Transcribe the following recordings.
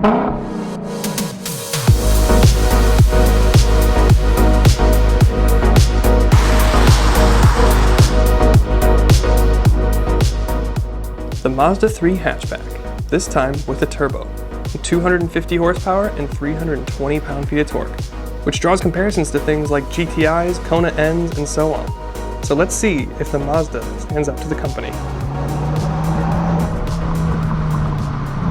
The Mazda 3 hatchback, this time with a turbo, 250 horsepower and 320 pound-feet of torque, which draws comparisons to things like GTIs, Kona Ns, and so on. So let's see if the Mazda stands up to the company.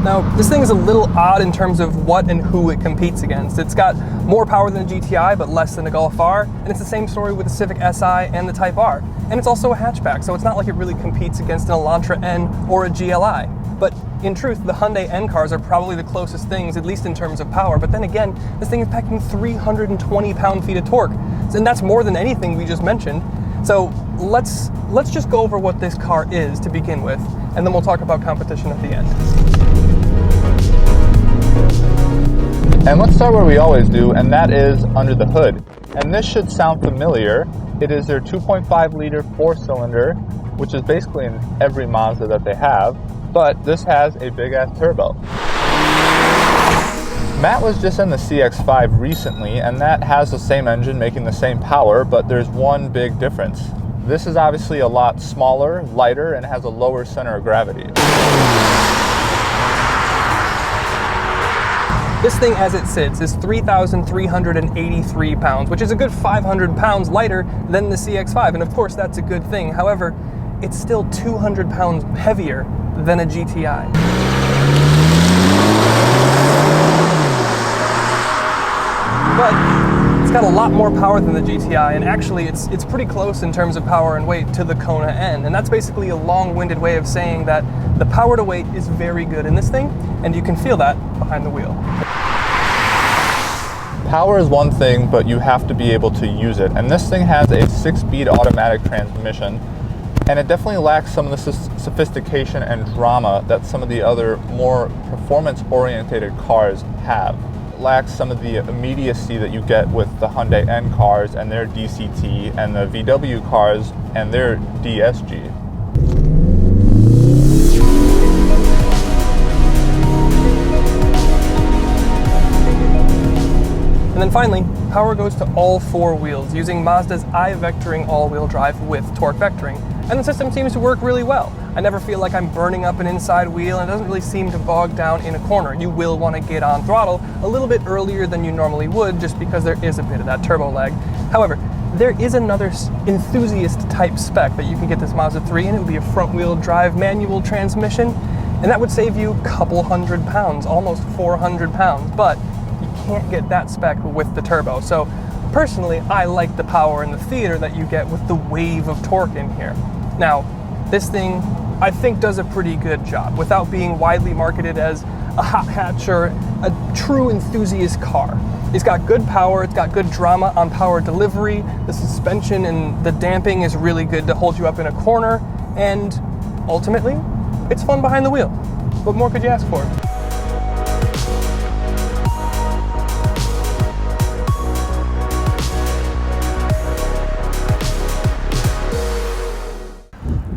Now, this thing is a little odd in terms of what and who it competes against. It's got more power than a GTI, but less than a Golf R, and it's the same story with the Civic Si and the Type R. And it's also a hatchback, so it's not like it really competes against an Elantra N or a GLI. But in truth, the Hyundai N cars are probably the closest things, at least in terms of power. But then again, this thing is packing 320 pound-feet of torque, and that's more than anything we just mentioned. So let's just go over what this car is to begin with, and then we'll talk about competition at the end. And let's start where we always do, and that is under the hood. And this should sound familiar. It is their 2.5 liter 4-cylinder, which is basically in every Mazda that they have, but this has a big ass turbo. Matt was just in the CX-5 recently, and that has the same engine making the same power, but there's one big difference. This is obviously a lot smaller, lighter, and has a lower center of gravity. This thing as it sits is 3,383 pounds, which is a good 500 pounds lighter than the CX-5, and of course that's a good thing. However, it's still 200 pounds heavier than a GTI. But it's got a lot more power than the GTI, and actually it's pretty close in terms of power and weight to the Kona N, and that's basically a long-winded way of saying that the power to weight is very good in this thing, and you can feel that behind the wheel. Power is one thing, but you have to be able to use it. And this thing has a 6-speed automatic transmission, and it definitely lacks some of the sophistication and drama that some of the other more performance-oriented cars have. It lacks some of the immediacy that you get with the Hyundai N cars and their DCT, and the VW cars and their DSG. And then finally, power goes to all 4 wheels using Mazda's I-vectoring all-wheel drive with torque vectoring. And the system seems to work really well. I never feel like I'm burning up an inside wheel, and it doesn't really seem to bog down in a corner. You will want to get on throttle a little bit earlier than you normally would, just because there is a bit of that turbo lag. However, there is another enthusiast type spec that you can get this Mazda 3 in. It would be a front wheel drive manual transmission, and that would save you a couple hundred pounds, almost 400 pounds. But you can't get that spec with the turbo. So personally, I like the power and the theater that you get with the wave of torque in here. Now, this thing I think does a pretty good job without being widely marketed as a hot hatch or a true enthusiast car. It's got good power, it's got good drama on power delivery, the suspension and the damping is really good to hold you up in a corner, and ultimately, it's fun behind the wheel. What more could you ask for?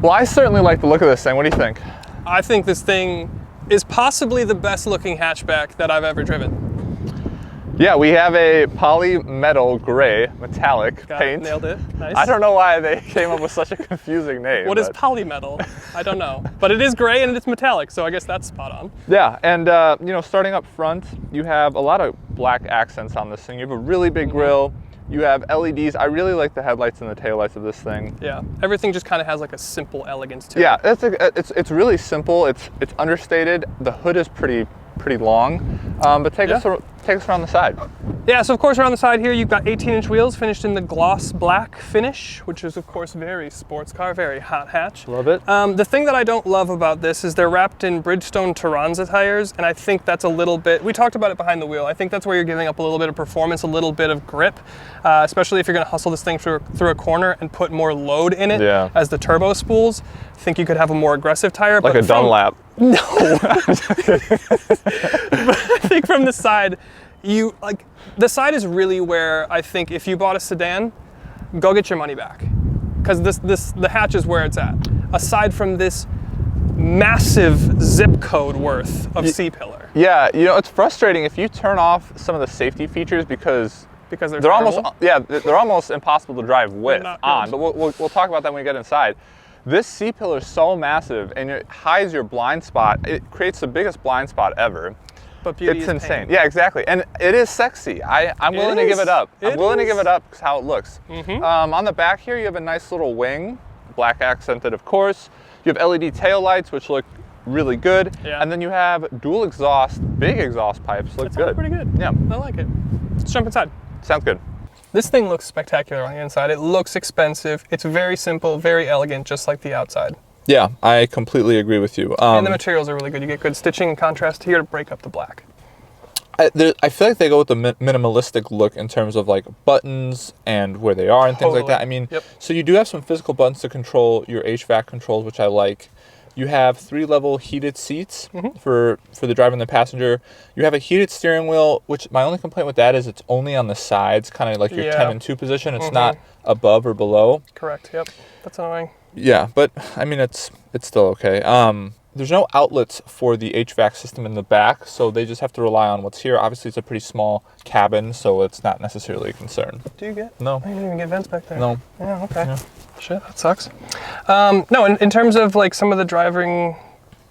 Well, I certainly like the look of this thing. What do you think? I think this thing is possibly the best looking hatchback that I've ever driven. Yeah, we have a poly metal gray metallic paint. Nailed it. Nice. I don't know why they came up with such a confusing name. What is polymetal? I don't know. But it is gray and it's metallic, so I guess that's spot on. Yeah, and you know, starting up front, you have a lot of black accents on this thing. You have a really big grille. You have LEDs. I really like the headlights and the taillights of this thing. Yeah, everything just kind of has like a simple elegance to it. Yeah, it's really simple. It's understated. The hood is pretty long, but take us around the side. Yeah, so of course around the side here you've got 18-inch wheels finished in the gloss black finish, which is of course very sports car, very hot hatch. Love it. The thing that I don't love about this is they're wrapped in Bridgestone Turanza tires, and I think that's a little bit, we talked about it behind the wheel, I think that's where you're giving up a little bit of performance, a little bit of grip, especially if you're going to hustle this thing through a corner and put more load in it as the turbo spools. I think you could have a more aggressive tire. Like a Dunlap. No. But I think from the side, the side is really where I think if you bought a sedan, go get your money back. Because the hatch is where it's at. Aside from this massive zip code worth of C-pillar. Yeah, you know, it's frustrating if you turn off some of the safety features because they're almost, yeah, they're almost impossible to drive with on. But we'll talk about that when we get inside. This C-pillar is so massive and it hides your blind spot. It creates the biggest blind spot ever. But beauty is insane. pain. Yeah, exactly. And it is sexy. I'm willing to give it up. I'm willing to give it up because how it looks. On the back here, you have a nice little wing, black accented, of course. You have LED taillights, which look really good. Yeah. And then you have dual exhaust, big exhaust pipes. Look good. Pretty good. Yeah. I like it. Let's jump inside. Sounds good. This thing looks spectacular on the inside. It looks expensive. It's very simple, very elegant, just like the outside. Yeah, I completely agree with you. And the materials are really good. You get good stitching and contrast here to break up the black. I feel like they go with the minimalistic look in terms of like buttons and where they are and things like that. I mean, so you do have some physical buttons to control your HVAC controls, which I like. You have 3-level heated seats for the driver and the passenger. You have a heated steering wheel, which my only complaint with that is it's only on the sides, kind of like your 10 and 2 position. It's not above or below. Correct. Yep. That's annoying. Yeah, but I mean it's still okay. There's no outlets for the HVAC system in the back, so they just have to rely on what's here. Obviously, it's a pretty small cabin, so it's not necessarily a concern. Do you get? No. I didn't even get vents back there. No. Yeah, okay. Yeah. Shit, that sucks. No, in terms of like some of the driving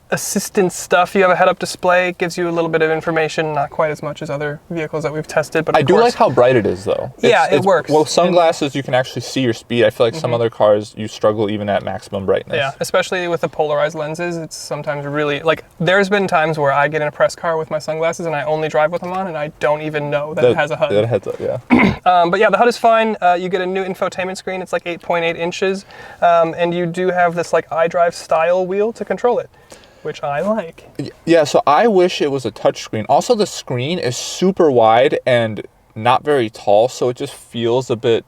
assistance stuff, you have a head-up display. It gives you a little bit of information, not quite as much as other vehicles that we've tested, but I do like how bright it is, though. Yeah, it works. Well, sunglasses, you can actually see your speed. I feel like some other cars, you struggle even at maximum brightness. Yeah, especially with the polarized lenses, it's sometimes really, like, there's been times where I get in a press car with my sunglasses and I only drive with them on and I don't even know that it has a HUD. That heads up, yeah. But yeah, the HUD is fine. You get a new infotainment screen. It's like 8.8 inches. And you do have this like iDrive style wheel to control it, which I like. Yeah, so I wish it was a touchscreen. Also, the screen is super wide and not very tall, so it just feels a bit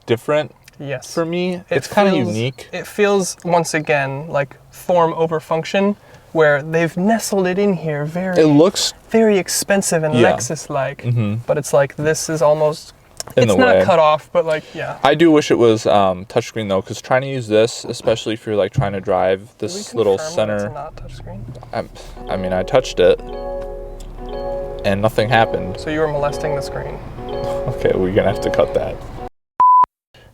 different. Yes. For me, it's kind of unique. It feels, once again, like form over function, where they've nestled it in here it looks very expensive and Lexus-like, but it's like this is almost... It's not cut off, but like, yeah. I do wish it was touchscreen though, because trying to use this, especially if you're like trying to drive this little center. It's not touchscreen? I mean, I touched it, and nothing happened. So you were molesting the screen. Okay, we're gonna have to cut that.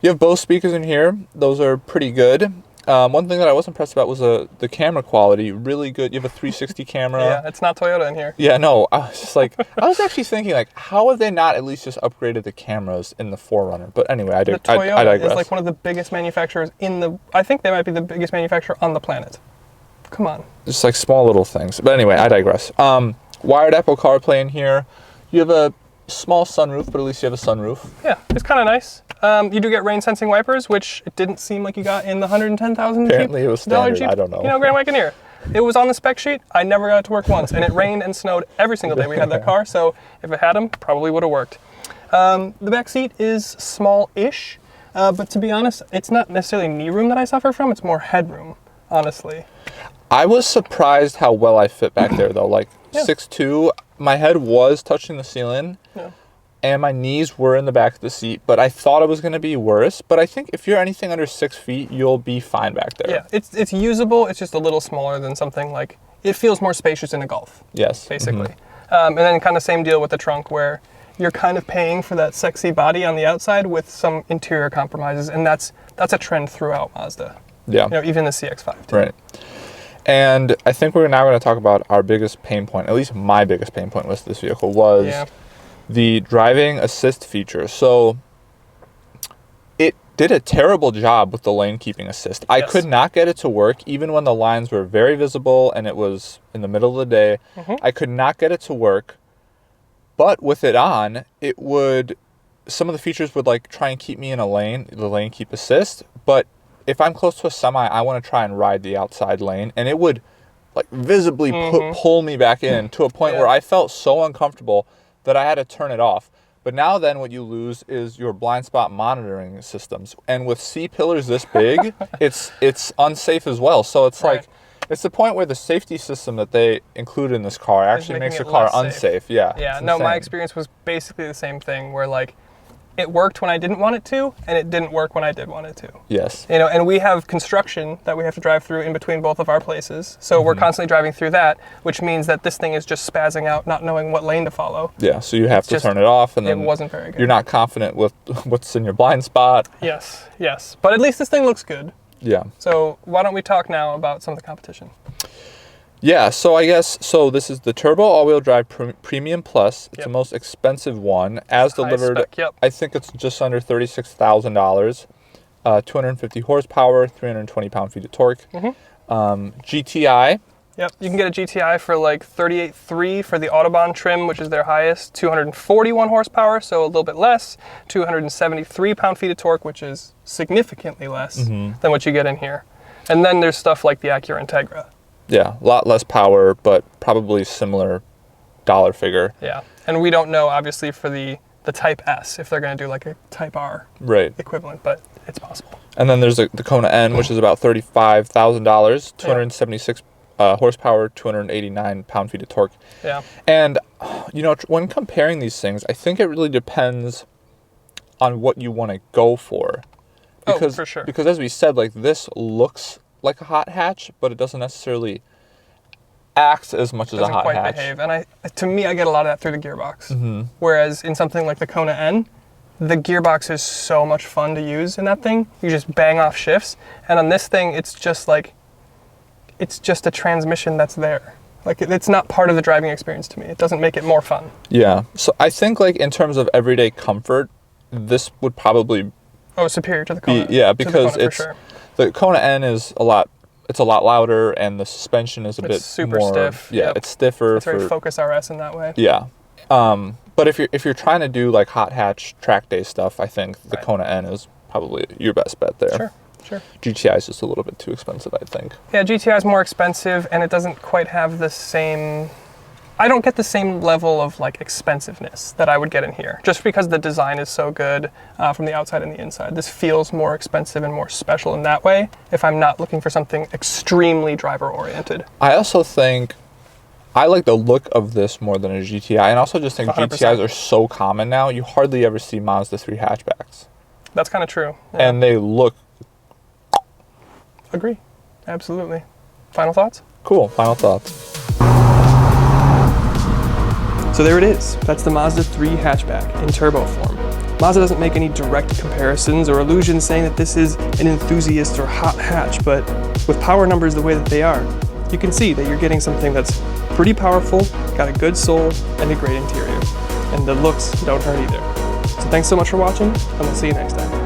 You have both speakers in here. Those are pretty good. One thing that I was impressed about was the camera quality, really good. You have a 360 camera. Yeah, it's not Toyota in here. Yeah, no, I was just like, I was actually thinking like, how have they not at least just upgraded the cameras in the 4Runner? But anyway, I digress. Toyota is like one of the biggest manufacturers I think they might be the biggest manufacturer on the planet. Come on. Just like small little things. But anyway, I digress. Wired Apple CarPlay in here. You have a small sunroof, but at least you have a sunroof. Yeah, it's kind of nice. You do get rain sensing wipers, which it didn't seem like you got in the $110,000 Apparently it was standard, I don't know. Grand Wagoneer. It was on the spec sheet. I never got it to work once, and it rained and snowed every single day we had that car, so if it had them, probably would have worked. The back seat is small-ish, but to be honest, it's not necessarily knee room that I suffer from, it's more headroom, honestly. I was surprised how well I fit back there, though. Like, 6'2", my head was touching the ceiling. Yeah. And my knees were in the back of the seat, but I thought it was going to be worse. But I think if you're anything under 6 feet, you'll be fine back there. Yeah, it's usable. It's just a little smaller than something like, it feels more spacious in a Golf. Yes. Basically. And then kind of same deal with the trunk where you're kind of paying for that sexy body on the outside with some interior compromises. And that's a trend throughout Mazda. Yeah. You know, even the CX-5 too. Right. And I think we're now going to talk about our biggest pain point, at least my biggest pain point with this vehicle was the driving assist feature. So it did a terrible job with the lane keeping assist. I could not get it to work even when the lines were very visible and it was in the middle of the day. I could not get it to work. But with it on, it would, some of the features would like try and keep me in a lane, the lane keep assist. But if I'm close to a semi, I want to try and ride the outside lane, and it would like visibly pull me back in to a point where I felt so uncomfortable that I had to turn it off. But now then what you lose is your blind spot monitoring systems. And with C-pillars this big, it's unsafe as well. So it's like, it's the point where the safety system that they include in this car actually makes the car unsafe. Yeah. Yeah, no, my experience was basically the same thing where like, it worked when I didn't want it to, and it didn't work when I did want it to. Yes. You know, and we have construction that we have to drive through in between both of our places. So we're constantly driving through that, which means that this thing is just spazzing out, not knowing what lane to follow. Yeah, so you have to turn it off, and then it wasn't very good. You're not confident with what's in your blind spot. Yes, yes. But at least this thing looks good. Yeah. So why don't we talk now about some of the competition? Yeah, so I guess, this is the Turbo All-Wheel Drive Premium Plus. It's the most expensive one. As delivered, spec, yep. I think it's just under $36,000. 250 horsepower, 320 pound-feet of torque. GTI. Yep, you can get a GTI for like $38,300 for the Autobahn trim, which is their highest. 241 horsepower, so a little bit less. 273 pound-feet of torque, which is significantly less than what you get in here. And then there's stuff like the Acura Integra. Yeah, a lot less power, but probably similar dollar figure. Yeah, and we don't know, obviously, for the Type S, if they're going to do like a Type R equivalent, but it's possible. And then there's the Kona N, which is about $35,000, 276 horsepower, 289 pound-feet of torque. Yeah. And, you know, when comparing these things, I think it really depends on what you want to go for. Because, for sure. Because as we said, like, this looks like a hot hatch, but it doesn't necessarily act as much as a hot hatch. Doesn't quite behave. And to me, I get a lot of that through the gearbox. Whereas in something like the Kona N, the gearbox is so much fun to use in that thing. You just bang off shifts. And on this thing, it's just like, it's just a transmission that's there. Like, it's not part of the driving experience to me. It doesn't make it more fun. Yeah. So I think, like, in terms of everyday comfort, this would probably superior to the Kona. Yeah, because the Kona N is a lot louder, and the suspension is a bit super more stiff. Yeah, it's stiffer. It's very Focus RS in that way. Yeah. But if you're trying to do like hot hatch track day stuff, I think the Kona N is probably your best bet there. Sure. GTI is just a little bit too expensive, I think. Yeah, GTI is more expensive, and it doesn't quite have the same. I don't get the same level of like expensiveness that I would get in here, just because the design is so good from the outside and the inside. This feels more expensive and more special in that way, if I'm not looking for something extremely driver-oriented. I also think I like the look of this more than a GTI, and also just think 100%. GTIs are so common now, you hardly ever see Mazda 3 hatchbacks. That's kind of true. Yeah. And they look... Agree. Absolutely. Final thoughts? Cool. Final thoughts. So there it is. That's the Mazda 3 hatchback in turbo form. Mazda doesn't make any direct comparisons or allusions saying that this is an enthusiast or hot hatch, but with power numbers the way that they are, you can see that you're getting something that's pretty powerful, got a good soul, and a great interior. And the looks don't hurt either. So thanks so much for watching, and we'll see you next time.